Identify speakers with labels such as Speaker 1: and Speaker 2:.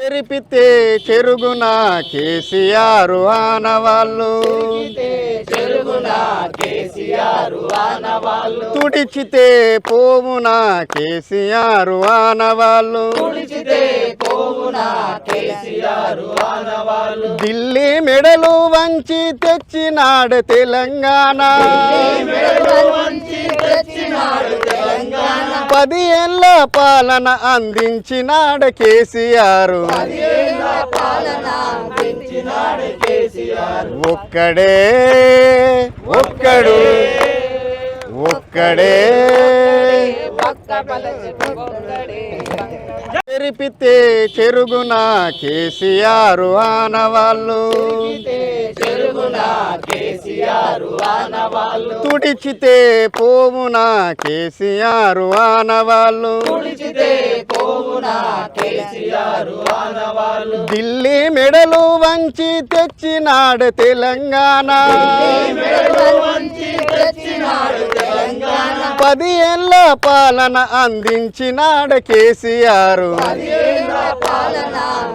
Speaker 1: తెరిపితే చెరుగున కేసీఆర్ ఆనవాళ్ళు, తుడిచితే పోవున కేసీఆర్ ఆనవాళ్ళు, ఢిల్లీ మెడలు వంచి తెచ్చినాడు తెలంగాణ, 10 ఏళ్ల పాలన అందించినాడు కేసీఆర్. ఒక్కడే ఒక్కడు ఒక్కడే తెరిపితే చెరుగున కేసీఆర్ ఆనవాళ్ళు, తుడిచితే పోవున కేసీఆర్ ఆనవాళ్ళు, ఢిల్లీ మెడలు వంచి తెచ్చినాడు తెలంగాణ, 10 ఏళ్ల పాలన అందించినాడు కేసీఆర్.